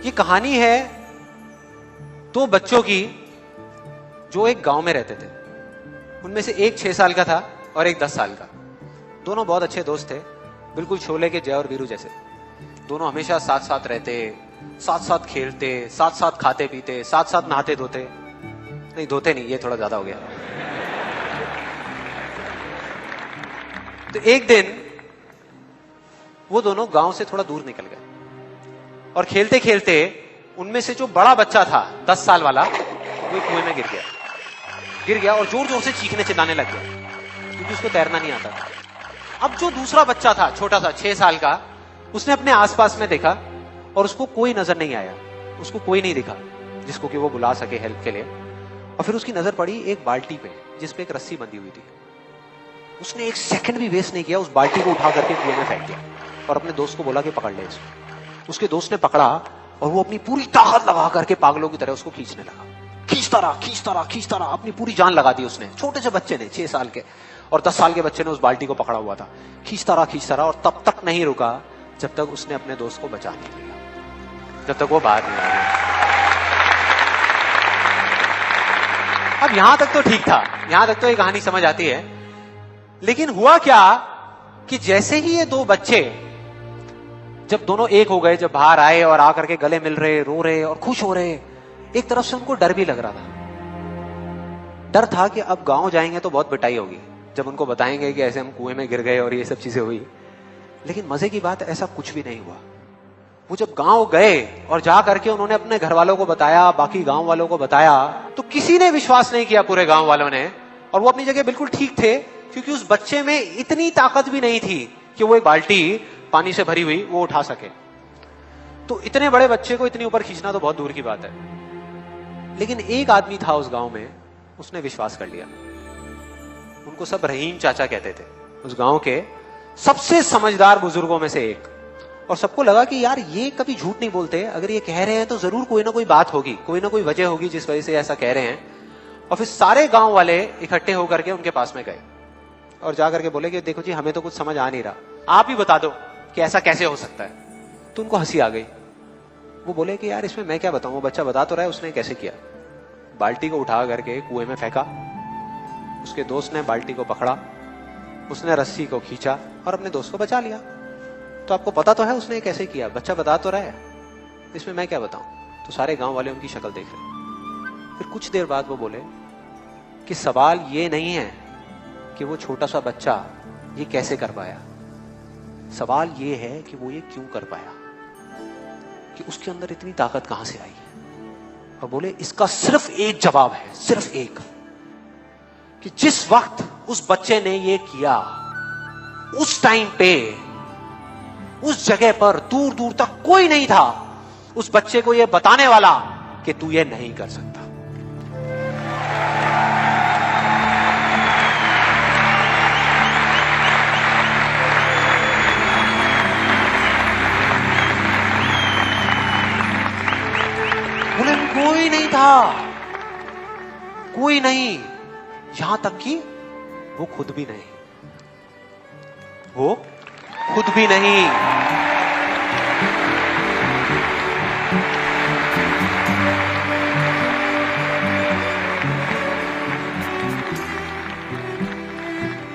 ये कहानी है दो बच्चों की जो एक गांव में रहते थे। उनमें से एक 6 साल का था और एक 10 साल का। दोनों बहुत अच्छे दोस्त थे, बिल्कुल शोले के जय और वीरू जैसे। दोनों हमेशा साथ साथ रहते, साथ साथ खेलते, साथ साथ खाते पीते, साथ साथ नहाते धोते। नहीं, धोते नहीं, ये थोड़ा ज्यादा हो गया। तो एक दिन वो दोनों गांव से थोड़ा दूर निकल गए और खेलते खेलते उनमें से जो बड़ा बच्चा था 10 साल वाला, वो कुएं में गिर गया और जोर जोर से चीखने चिल्लाने लग गया क्योंकि उसको तैरना नहीं आता था। अब जो दूसरा बच्चा था, छोटा सा 6 साल का, उसने अपने आसपास में देखा और उसको कोई नजर नहीं आया, उसको कोई नहीं दिखा जिसको कि वो बुला सके हेल्प के लिए। और फिर उसकी नजर पड़ी एक बाल्टी पे जिसपे एक रस्सी बंधी हुई थी। उसने एक सेकंड भी वेस्ट नहीं किया, उस बाल्टी को उठा करके कुएं में फेंक दिया और अपने दोस्त को बोला कि पकड़ ले इसको। उसके दोस्त ने पकड़ा और वो अपनी पूरी ताकत लगा करके पागलों की तरह उसको खींचने लगा। खींचता रहा, अपनी पूरी जान लगा दी उसने। छोटे से बच्चे ने, 6 साल के और 10 साल के बच्चे ने उस बाल्टी को पकड़ा हुआ था। खींचता रहा और तब तक नहीं रुका जब तक उसने अपने दोस्त को बचा नहीं लिया, जब तक वो बाहर नहीं आया। अब यहां तक तो ठीक था, यहां तक तो ये कहानी समझ आती है। लेकिन हुआ क्या कि जैसे ही ये दो बच्चे जब दोनों एक हो गए, जब बाहर आए और आकर के गले मिल रहे, रो रहे और खुश हो रहे, एक तरफ से उनको डर भी लग रहा था। डर था कि अब गांव जाएंगे तो बहुत पिटाई होगी जब उनको बताएंगे कि ऐसे हम कुएं में गिर गए और ये सब चीजें हुई। लेकिन मजे की बात, ऐसा कुछ भी नहीं हुआ। वो जब गांव गए और जा करके उन्होंने अपने घर वालों को बताया, बाकी गांव वालों को बताया, तो किसी ने विश्वास नहीं किया, पूरे गांव वालों ने। और वो अपनी जगह बिल्कुल ठीक थे क्योंकि उस बच्चे में इतनी ताकत भी नहीं थी कि वो एक बाल्टी पानी से भरी हुई वो उठा सके। तो इतने बड़े बच्चे को इतनी ऊपर खींचना तो बहुत दूर की बात है। लेकिन एक आदमी था उस गांव में, उसने विश्वास कर लिया। उनको सब रहीम चाचा कहते थे, उस गांव के सबसे समझदार बुजुर्गों में से एक। और सबको लगा कि यार ये कभी झूठ नहीं बोलते, अगर ये कह रहे हैं तो जरूर कोई ना कोई बात होगी, कोई ना कोई वजह होगी जिस वजह से ऐसा कह रहे हैं। और फिर सारे गांव वाले इकट्ठे होकर के उनके पास में गए और जाकर के बोले कि देखो जी, हमें तो कुछ समझ आ नहीं रहा, आप ही बता दो कि ऐसा कैसे हो सकता है। तो उनको हंसी आ गई। वो बोले कि यार इसमें मैं क्या बताऊं, वो बच्चा बता तो रहा है उसने कैसे किया। बाल्टी को उठा करके कुएं में फेंका, उसके दोस्त ने बाल्टी को पकड़ा, उसने रस्सी को खींचा और अपने दोस्त को बचा लिया। तो आपको पता तो है उसने कैसे किया, बच्चा बता तो रहा है, इसमें मैं क्या बताऊं। तो सारे गांव वाले उनकी शक्ल देख रहे। फिर कुछ देर बाद वो बोले कि सवाल ये नहीं है कि वो छोटा सा बच्चा ये कैसे कर पाया, सवाल ये है कि वो ये क्यों कर पाया, कि उसके अंदर इतनी ताकत कहां से आई। और बोले इसका सिर्फ एक जवाब है, सिर्फ एक, कि जिस वक्त उस बच्चे ने ये किया, उस टाइम पे उस जगह पर दूर दूर तक कोई नहीं था उस बच्चे को ये बताने वाला कि तू ये नहीं कर सकता। बोले कोई नहीं था, कोई नहीं, यहां तक कि वो खुद भी नहीं, वो खुद भी नहीं।